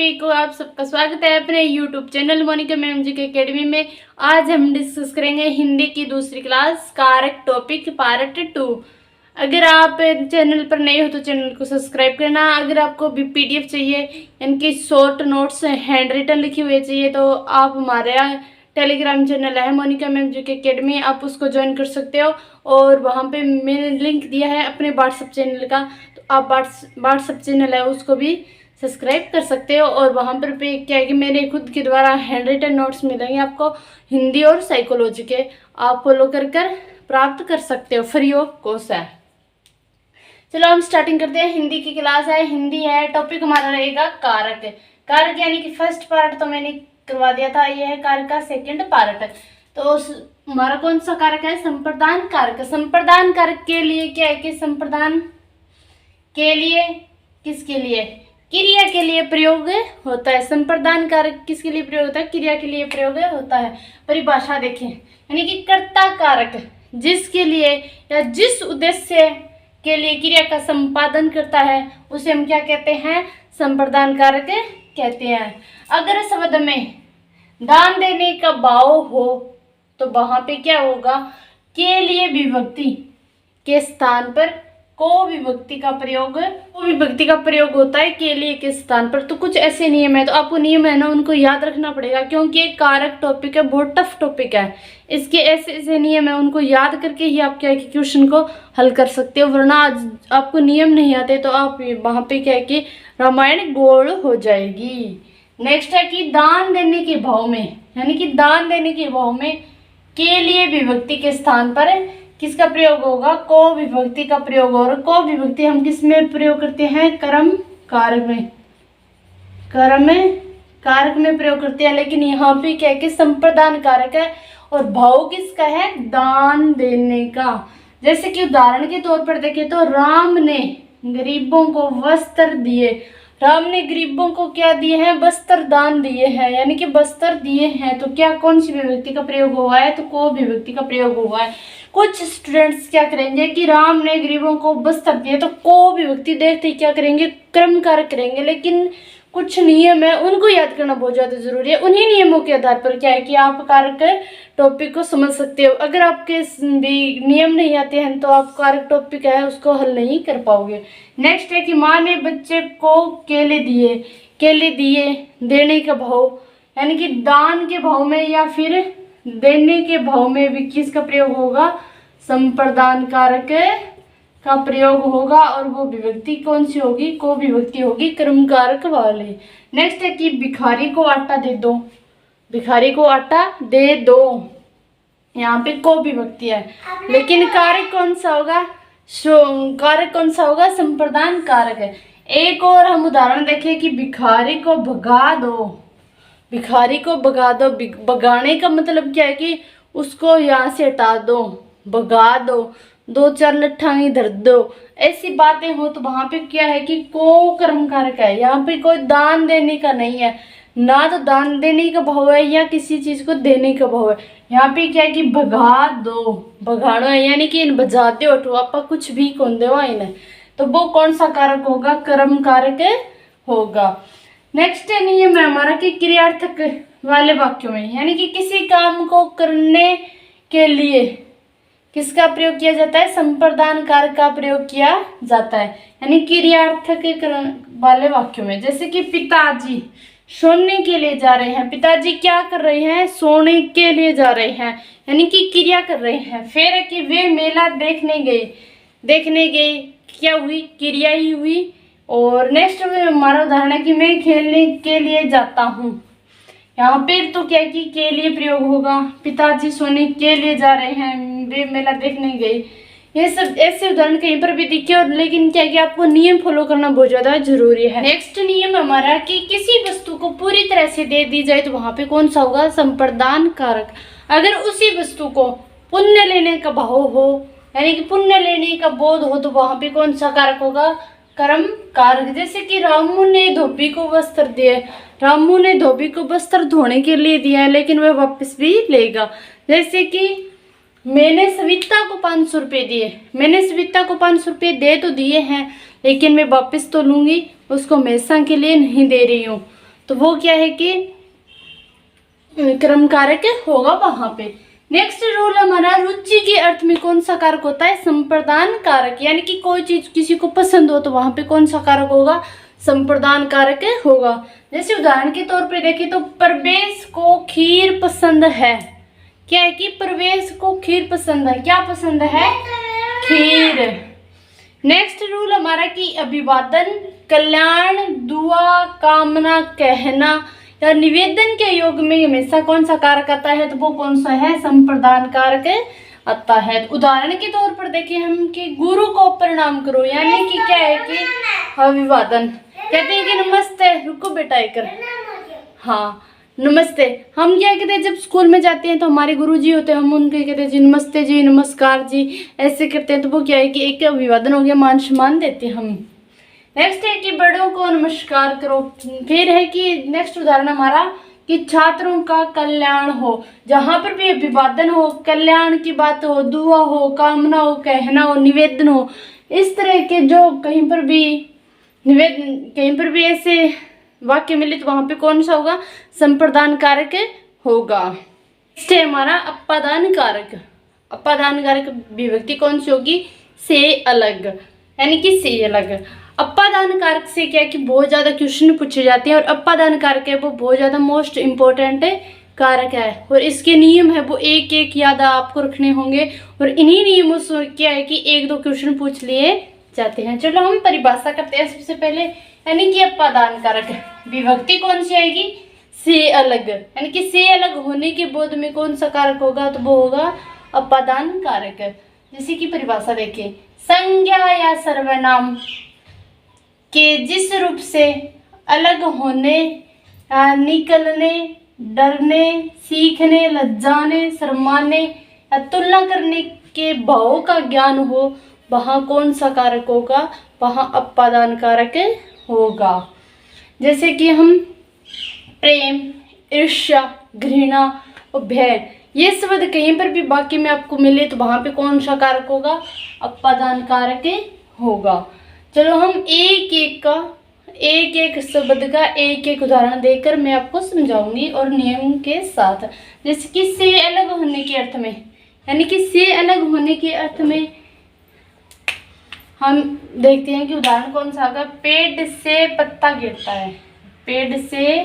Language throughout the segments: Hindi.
सभी को आप सबका स्वागत है अपने YouTube चैनल मोनिका मैम जी के एकेडमी में। आज हम डिस्कस करेंगे हिंदी की दूसरी क्लास कारक टॉपिक पार्ट 2। अगर आप चैनल पर नए हो तो चैनल को सब्सक्राइब करना। अगर आपको भी PDF चाहिए यानी कि शॉर्ट नोट्स हैंड रिटन लिखी हुई चाहिए तो आप हमारे टेलीग्राम चैनल है मोनिका मैम जी के एकेडमी, आप उसको ज्वाइन कर सकते हो। और वहाँ पे मैंने लिंक दिया है अपने व्हाट्सएप चैनल का, तो आप व्हाट्सएप चैनल है उसको भी सब्सक्राइब कर सकते हो। और वहाँ पर पे क्या है कि मेरे खुद के द्वारा हैंड रिटन नोट्स मिलेंगे आपको हिंदी और साइकोलॉजी के, आप फॉलो कर प्राप्त कर सकते हो, फ्री ऑफ कॉस्ट है। चलो हम स्टार्टिंग करते हैं। हिंदी की क्लास है, हिंदी है, टॉपिक हमारा रहेगा कारक। कारक यानी कि फर्स्ट पार्ट तो मैंने करवा दिया था, ये है कारक का सेकंड पार्ट। तो हमारा कौन सा कारक है? संप्रदान कारक। संप्रदान कारक के लिए क्या है कि संप्रदान के लिए किसके लिए? क्रिया के लिए प्रयोग होता है। संप्रदान कारक किसके लिए प्रयोग होता है? क्रिया के लिए प्रयोग होता है। परिभाषा देखें, यानी कि कर्ता कारक जिसके लिए या जिस उद्देश्य के लिए क्रिया का संपादन करता है उसे हम क्या कहते हैं? संप्रदान कारक कहते हैं। अगर शब्द में दान देने का भाव हो तो वहां पे क्या होगा? के लिए विभक्ति के स्थान पर को विभक्ति का प्रयोग होता है के लिए के स्थान पर। तो कुछ ऐसे नियम है, तो आपको नियम है ना उनको याद रखना पड़ेगा, क्योंकि एक कारक टॉपिक है, बहुत टफ टॉपिक है। इसके ऐसे ऐसे नियम है, उनको याद करके ही आप क्या है कि क्वेश्चन को हल कर सकते हो, वरना आपको नियम नहीं आते तो आप वहां पे क्या है कि रामायण गोल हो जाएगी। नेक्स्ट है कि दान देने के भाव में, यानी कि दान देने के भाव में के लिए विभक्ति के स्थान पर किसका प्रयोग होगा? को विभक्ति का प्रयोग होगा। को विभक्ति हम किस में प्रयोग करते हैं? कर्म कारक में, कर्म कारक में प्रयोग करते हैं। लेकिन यहाँ पे क्या है कि संप्रदान कारक है और भाव किसका है? दान देने का। जैसे कि उदाहरण के तौर पर देखें तो राम ने गरीबों को वस्त्र दिए। राम ने गरीबों को क्या दिए हैं? वस्त्र दान दिए हैं, यानी कि वस्त्र दिए हैं। तो क्या कौन सी विभक्ति का प्रयोग हुआ है? तो को विभक्ति का प्रयोग हुआ है। कुछ स्टूडेंट्स क्या करेंगे कि राम ने गरीबों को वस्त्र दिए तो को विभक्ति देखते ही क्या करेंगे? क्रम कारक करेंगे। लेकिन कुछ नियम है उनको याद करना बहुत ज्यादा जरूरी है। उन्हीं नियमों के आधार पर क्या है कि आप कारक टॉपिक को समझ सकते हो। अगर आपके भी नियम नहीं आते हैं तो आप कारक टॉपिक है उसको हल नहीं कर पाओगे। नेक्स्ट है कि माँ ने बच्चे को केले दिए। केले दिए देने का भाव, यानी कि दान के भाव में या फिर देने के भाव में भी किसका प्रयोग होगा? संप्रदान कारक का प्रयोग होगा। और वो विभक्ति कौन सी होगी? को विभक्ति होगी, क्रम कारक वाली। नेक्स्ट है कि भिखारी को आटा दे दो। भिखारी को आटा दे दो, यहाँ पे को विभक्ति है, लेकिन कारक कौन सा होगा? कारक कौन सा होगा? संप्रदान कारक है। एक और हम उदाहरण देखें कि भिखारी को भगा दो। भिखारी को भगा दो, भगाने का मतलब क्या है कि उसको यहाँ से हटा दो, भगा दो, दो चार लट्ठांगी धर दो, ऐसी बातें हो तो वहां पे क्या है कि को कर्म कारक है। यहाँ पे कोई दान देने का नहीं है, ना तो दान देने का भाव है या किसी चीज को देने का भाव है। यहाँ पे क्या है कि भगा दो, भगाना है, यानी कि इन बजाते हो आप कुछ भी कौन देवा इन्हें, तो वो कौन सा कारक होगा? कर्म कारक होगा। नेक्स्ट नियम है हमारा कि क्रियार्थक वाले वाक्यों में, यानी कि किसी काम को करने के लिए किसका प्रयोग किया जाता है? संप्रदान कारक का प्रयोग किया जाता है, यानी क्रियार्थक वाले वाक्यों में। जैसे कि पिताजी सोने के लिए जा रहे हैं। पिताजी क्या कर रहे हैं? सोने के लिए जा रहे हैं, यानी कि क्रिया कर रहे हैं। फिर है कि वे मेला देखने गए। देखने गए क्या हुई? क्रिया ही हुई। और नेक्स्ट हमारा उदाहरण है कि मैं खेलने के लिए जाता हूँ। यहाँ पे तो क्या कि के लिए प्रयोग होगा। पिताजी सोने के लिए जा रहे हैं, वे मेला देखने गए। ये सब ऐसे उदाहरण कहीं पर भी दिखे, और लेकिन क्या कि आपको नियम फॉलो करना बहुत ज्यादा जरूरी है। नेक्स्ट नियम हमारा कि किसी वस्तु को पूरी तरह से दे दी जाए तो वहां पे कौन सा होगा? संप्रदान कारक। अगर उसी वस्तु को पुण्य लेने का भाव हो, यानी कि पुण्य लेने का बोध हो, तो वहां पे कौन सा कारक होगा? कर्म कारक। जैसे कि रामू ने धोबी को वस्त्र दिए। रामू ने धोबी को वस्त्र धोने के लिए दिया है, लेकिन वह वापस भी लेगा। जैसे कि मैंने सविता को 500 रुपये दिए। मैंने सविता को 500 रुपये दे तो दिए हैं, लेकिन मैं वापस तो लूंगी, उसको हमेशा के लिए नहीं दे रही हूँ। तो वो क्या है कि क्रम कारक होगा वहां पे। नेक्स्ट रूल हमारा, रुचि के अर्थ में कौन सा कारक होता है? संप्रदान कारक। यानी कि कोई चीज किसी को पसंद हो तो वहां पे कौन सा कारक होगा? संप्रदान कारक होगा। जैसे उदाहरण के तौर पे देखें तो प्रवेश को खीर पसंद है। क्या है कि प्रवेश को खीर पसंद है। क्या पसंद है? खीर। नेक्स्ट रूल हमारा कि अभिवादन, कल्याण, दुआ, कामना, कहना या निवेदन के योग में हमेशा कौन सा कारक आता है? तो वो कौन सा है? संप्रदान कारक आता है। तो उदाहरण के तौर पर देखें हम कि गुरु को प्रणाम करो, यानी कि क्या है कि अभिवादन। कहते हैं कि नमस्ते, रुको बेटा एक, हाँ नमस्ते। हम क्या कहते हैं जब स्कूल में जाते हैं तो हमारे गुरुजी होते हैं, हम उनके कहते हैं जी नमस्ते जी, नमस्कार जी, ऐसे करते हैं। तो वो क्या है कि एक अभिवादन हो गया, मान सम्मान देते हैं हम। नेक्स्ट है कि बड़ों को नमस्कार करो। फिर है कि नेक्स्ट उदाहरण हमारा कि छात्रों का कल्याण हो। जहां पर भी अभिवादन हो, कल्याण की बात हो, दुआ हो, कामना हो, कहना हो, निवेदन हो, इस तरह के जो कहीं पर भी ऐसे वाक्य मिले तो वहां पे कौन सा होगा? संप्रदान कारक होगा। नेक्स्ट है हमारा अपादान कारक। अपादान कारक विभक्ति कौन सी होगी? से अलग, यानी कि से अलग। अपादान कारक से क्या है कि बहुत ज्यादा क्वेश्चन पूछे जाते हैं और अपादान कारक है वो बहुत ज्यादा मोस्ट इम्पोर्टेंट कारक है और इसके नियम है वो एक एक याद आपको रखने होंगे और इन्हीं नियमों से क्या है कि एक दो क्वेश्चन पूछ लिए जाते हैं। चलो हम परिभाषा करते हैं सबसे पहले, यानी कि अपादान कारक विभक्ति कौन सी आएगी? से अलग, यानी कि से अलग होने के बोध में कौन सा कारक होगा? तो वो होगा अपादान कारक। जैसे कि परिभाषा देखिए, संज्ञा या सर्वनाम के जिस रूप से अलग होने, निकलने, डरने, सीखने, लज्जाने, शर्माने या तुलना करने के भाव का ज्ञान हो, वहाँ कौन सा कारक होगा? वहाँ अपादान कारक होगा। जैसे कि हम प्रेम, ईर्ष्या, घृणा और भय, ये शब्द कहीं पर भी वाक्य में आपको मिले तो वहाँ पे कौन सा कारक होगा? अपादान कारक होगा। चलो हम एक एक शब्द का एक एक उदाहरण देकर मैं आपको समझाऊंगी और नियम के साथ। जैसे कि से अलग होने के अर्थ में, यानी कि से अलग होने के अर्थ में हम देखते हैं कि उदाहरण कौन सा होगा? पेड़ से पत्ता गिरता है। पेड़ से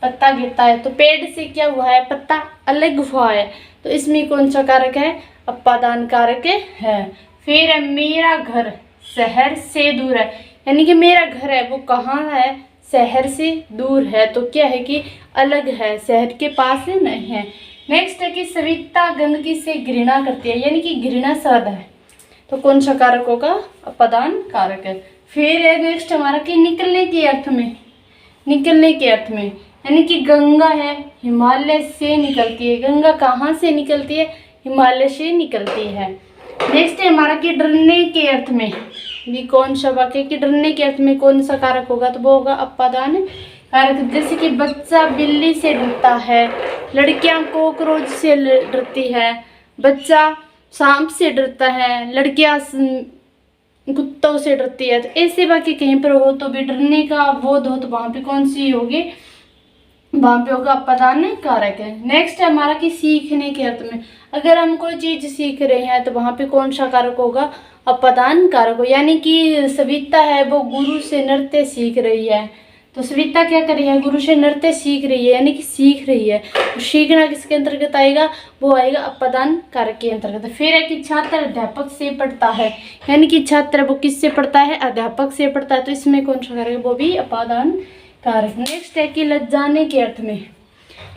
पत्ता गिरता है तो पेड़ से क्या हुआ है? पत्ता अलग हुआ है, तो इसमें कौन सा कारक है? अपादान कारक है। फिर मेरा घर शहर से दूर है, यानी कि मेरा घर है वो कहाँ है? शहर से दूर है, तो क्या है कि अलग है, शहर के पास नहीं है। नेक्स्ट है कि सविता गंदगी से घृणा करती है, यानी कि घृणा शब्द है, तो कौन सा कारक होगा? अपादान कारक है। फिर है नेक्स्ट हमारा कि निकलने के अर्थ में, निकलने के अर्थ में, यानी कि गंगा है हिमालय से निकलती है। गंगा कहाँ से निकलती है? हिमालय से निकलती है। नेक्स्ट है हमारा कि डरने के अर्थ में, भी कौन सा वाक्य कि डरने के अर्थ में कौन सा कारक होगा? तो वो होगा अपादान कारक। जैसे कि बच्चा बिल्ली से डरता है, लड़कियां कॉकरोच से डरती है, बच्चा सांप से डरता है, लड़कियां कुत्तों से डरती है। तो ऐसे वाक्य कहीं पर हो तो भी डरने का बोध हो तो वहां पे कौन सी होगी? वहां पे होगा अपादान कारक है। नेक्स्ट है हमारा कि सीखने के अर्थ में, अगर हम कोई चीज सीख रहे हैं तो वहां पे कौन सा कारक होगा? अपादान कारक हो। यानी कि सविता है वो गुरु से नृत्य सीख रही है, तो सविता क्या कर रही है? गुरु से नृत्य सीख रही है, यानी कि सीख रही है। तो सीखना किसके अंतर्गत आएगा? वो आएगा अपादान कारक के अंतर्गत। फिर है कि छात्र अध्यापक से पढ़ता है, यानी कि छात्र वो किससे पढ़ता है? अध्यापक से पढ़ता है, तो इसमें कौन सा कारक है? वो भी अपादान कारक। नेक्स्ट है कि लज्जाने के अर्थ में,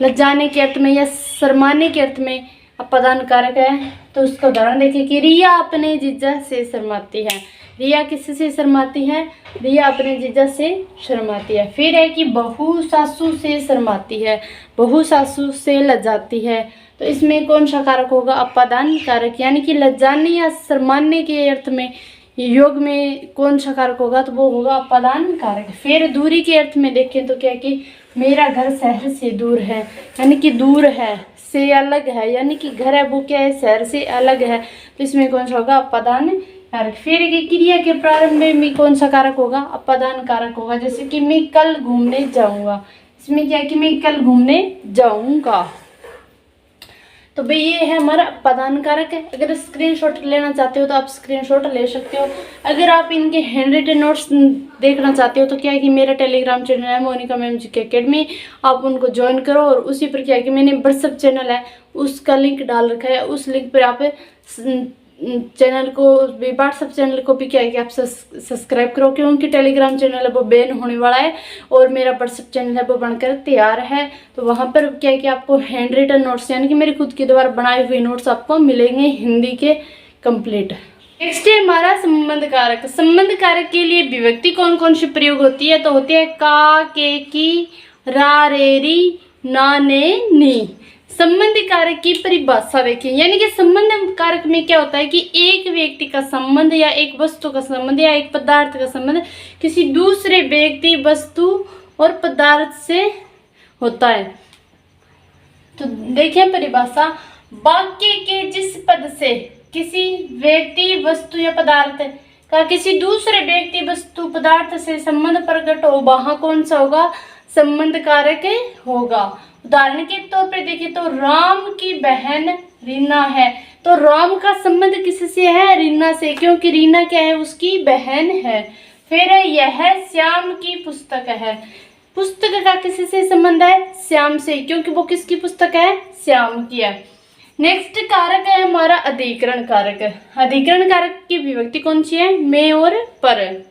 लज्जाने के अर्थ में या शर्माने के अर्थ में अपादान कारक है। तो उसका उदाहरण देखिए कि रिया अपने जीजा से शर्माती है। रिया किससे शर्माती है? रिया अपने जीजा से शर्माती है। फिर है कि बहू सासू से शर्माती है, बहू सासू से लज्जाती है, तो इसमें कौन सा कारक होगा? अपादान कारक। यानी कि लज्जाने या शर्माने के अर्थ में योग में कौन सा कारक होगा? तो वो होगा अपादान कारक। फिर दूरी के अर्थ में देखें तो क्या कि मेरा घर शहर से दूर है, यानी कि दूर है, से अलग है, यानी कि घर है वो क्या है? शहर से अलग है, तो इसमें कौन सा होगा? अपादान कारक। फिर क्रिया के प्रारंभ में कौन सा कारक होगा? अपादान कारक होगा। जैसे कि मैं कल घूमने जाऊंगा, इसमें क्या है कि मैं कल घूमने जाऊंगा। तो भाई ये है हमारा प्रधान कारक है। अगर स्क्रीनशॉट लेना चाहते हो तो आप स्क्रीनशॉट ले सकते हो। अगर आप इनके हैंड रिटन नोट्स देखना चाहते हो तो क्या है कि मेरा टेलीग्राम चैनल है मोनिका मैम जी के अकेडमी, आप उनको ज्वाइन करो। और उसी पर क्या है कि मैंने व्हाट्सएप चैनल है उसका लिंक डाल रखा है, उस लिंक पर आप चैनल को भी, व्हाट्सएप चैनल को भी क्या है कि आप सब्सक्राइब करो, क्योंकि टेलीग्राम चैनल है वो बैन होने वाला है और मेरा व्हाट्सएप चैनल है वो बनकर तैयार है। तो वहाँ पर क्या है कि आपको हैंड रिटन नोट्स यानी कि मेरे खुद के द्वारा बनाए हुए नोट्स आपको मिलेंगे हिंदी के कंप्लीट। नेक्स्ट है हमारा संबंध कारक। संबंध कारक के लिए विभक्ति कौन कौन सी प्रयोग होती है? तो होती है का, के, की, रा, रे, री, ना, ने, नी। संबंध कारक की परिभाषा देखिए, यानी कि संबंध कारक में क्या होता है कि एक व्यक्ति का संबंध या एक वस्तु का संबंध या एक पदार्थ का संबंध किसी दूसरे व्यक्ति, वस्तु और पदार्थ से होता है। तो देखिए परिभाषा, वाक्य के जिस पद से किसी व्यक्ति, वस्तु या पदार्थ का किसी दूसरे व्यक्ति, वस्तु, पदार्थ से संबंध प्रकट हो वहां कौन सा होगा? संबंध कारक होगा। उदाहरण के तौर पर देखिए तो राम की बहन रीना है, तो राम का संबंध किससे है? रीना से, क्योंकि रीना क्या है? उसकी बहन है। फिर यह श्याम की पुस्तक है, पुस्तक का किससे संबंध है? श्याम से, क्योंकि वो किसकी पुस्तक है? श्याम की है। नेक्स्ट कारक है हमारा अधिकरण कारक। अधिकरण कारक की विभक्ति कौन सी है? में और पर।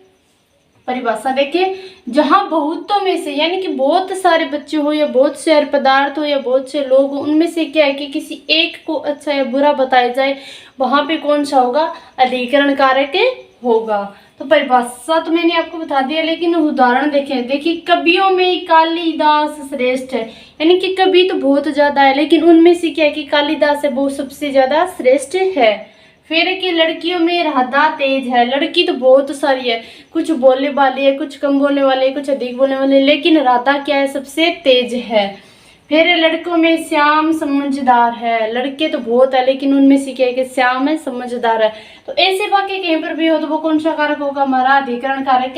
परिभाषा देखिए, जहां बहुतों में से यानी कि बहुत सारे बच्चे हो या बहुत सारे पदार्थ हो या बहुत से लोग हो, उनमें से क्या है कि किसी एक को अच्छा या बुरा बताया जाए वहां पे कौन सा होगा? अधिकरण कारक होगा। तो परिभाषा तो मैंने आपको बता दिया, लेकिन उदाहरण देखें। देखिए कवियों में कालिदास श्रेष्ठ है, यानी कि कवि तो बहुत ज्यादा है लेकिन उनमें से क्या है कि कालिदास है वो सबसे ज्यादा श्रेष्ठ है। फिर कि लड़कियों में राधा तेज है, लड़की तो बहुत सारी है, कुछ बोलने वाली है, कुछ कम बोलने वाली है, कुछ अधिक बोलने वाली है, लेकिन राधा क्या है? सबसे तेज है। फिर लड़कों में श्याम समझदार है, लड़के तो बहुत है लेकिन उनमें से क्या है कि श्याम है समझदार है। तो ऐसे वाक्य कहीं पर भी हो तो वो कौन सा कारक होगा? हमारा अधिकरण कारक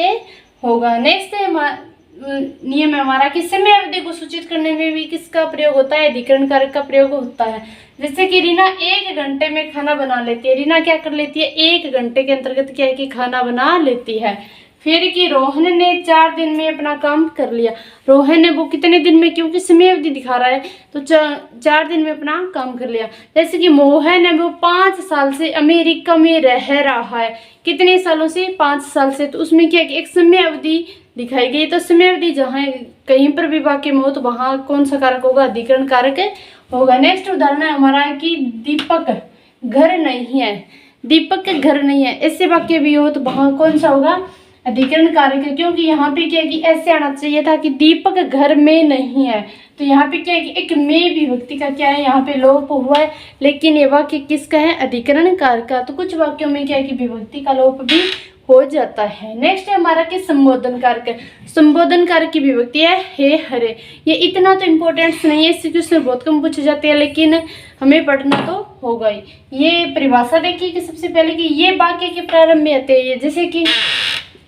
होगा। नेक्स्ट है नियम है हमारा कि समय अवधि को सूचित करने में भी किसका प्रयोग होता है? अधिकरण कारक का प्रयोग होता है। जैसे कि रीना 1 घंटे में खाना बना लेती है, रीना क्या कर लेती है? 1 घंटे के अंतर्गत क्या है कि खाना बना लेती है। फिर कि रोहन ने 4 दिन में अपना काम कर लिया, रोहन ने वो कितने दिन में, क्योंकि समय अवधि दिखा रहा है तो 4 दिन में अपना काम कर लिया। जैसे कि मोहन है वो 5 साल से अमेरिका में रह रहा है, कितने सालों से? 5 साल से। तो उसमें क्या है कि एक समय अवधि दिखाई गई, तो समय अवधि जहाँ कहीं पर भी वाक्य में हो तो वहां कौन सा कारक होगा? अधिकरण कारक होगा। नेक्स्ट उदाहरण है हमारा कि दीपक घर नहीं है, दीपक के घर नहीं है, ऐसे वाक्य भी हो तो वहां कौन सा होगा? अधिकरण कारक है, क्योंकि यहाँ पे क्या है कि ऐसे आना चाहिए था कि दीपक घर में नहीं है। तो यहाँ पे क्या है कि एक में विभक्ति का क्या है? यहाँ पे लोप हुआ है, लेकिन ये वाक्य किसका है? अधिकरण कारक का। तो कुछ वाक्यों में क्या है कि विभक्ति का लोप भी हो जाता है। नेक्स्ट है हमारा कि संबोधन कारक। संबोधन कारक की विभक्ति है हे, हरे। ये इतना तो इम्पोर्टेंट नहीं है, इससे क्वेश्चन बहुत कम पूछे जाते हैं लेकिन हमें पढ़ना तो होगा ही। ये परिभाषा देखिए कि सबसे पहले कि ये वाक्य के प्रारंभ में आते हैं, ये जैसे कि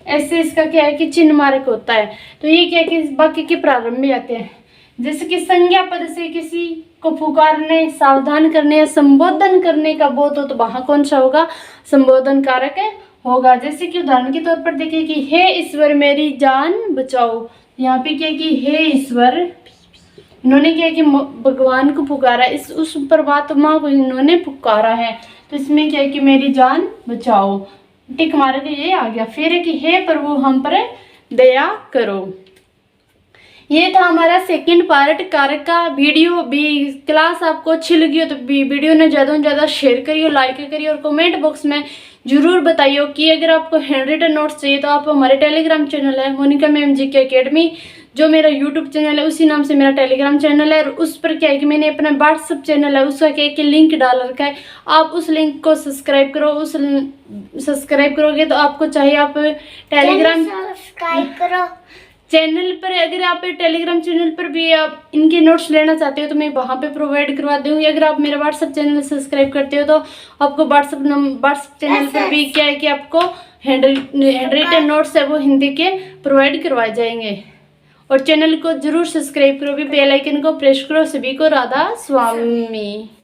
ऐसे इसका क्या है कि चिन्ह मार्क होता है, तो ये क्या है कि वाक्य के प्रारंभ में आते हैं। जैसे कि संज्ञा पद से किसी को पुकारने, सावधान करने या संबोधन करने का बोध हो तो वहां कौन सा होगा? संबोधन कारक होगा। जैसे कि उदाहरण के तौर पर देखिए कि हे ईश्वर मेरी जान बचाओ, यहाँ पे क्या है कि हे ईश्वर, इन्होंने क्या है कि भगवान को पुकारा, इस उस परमात्मा को इन्होंने पुकारा है, तो इसमें क्या है कि मेरी जान बचाओ, टिक मार के ये आ गया। फिर है कि हे प्रभु हम पर दया करो। ये था हमारा सेकंड पार्ट कारक का। वीडियो भी क्लास आपको अच्छी लगी हो तो वीडियो ने ज़्यादा से ज़्यादा शेयर करिए, लाइक करिए और कमेंट बॉक्स में जरूर बताइए कि अगर आपको हैंड रिटन नोट्स चाहिए तो आप हमारे टेलीग्राम चैनल है मोनिका मैम जी के अकेडमी, जो मेरा यूट्यूब चैनल है उसी नाम से मेरा टेलीग्राम चैनल है, और उस पर क्या है कि मैंने अपना व्हाट्सअप चैनल है उसका क्या है कि लिंक डाल रखा है, आप उस लिंक को सब्सक्राइब करो। उस सब्सक्राइब करोगे तो आपको चाहिए आप टेलीग्राम सब्सक्राइब करो चैनल पर, अगर आप टेलीग्राम चैनल पर भी आप इनके नोट्स लेना चाहते हो तो मैं वहाँ पे प्रोवाइड करवा दूँगी। अगर आप मेरा व्हाट्सअप चैनल सब्सक्राइब करते हो तो आपको व्हाट्सअप चैनल पर भी क्या है कि आपको हैंड रिटन नोट्स है वो हिंदी के प्रोवाइड करवाए जाएंगे। और चैनल को जरूर सब्सक्राइब करो, भी बेल आइकन को प्रेस करो। सभी को राधा स्वामी।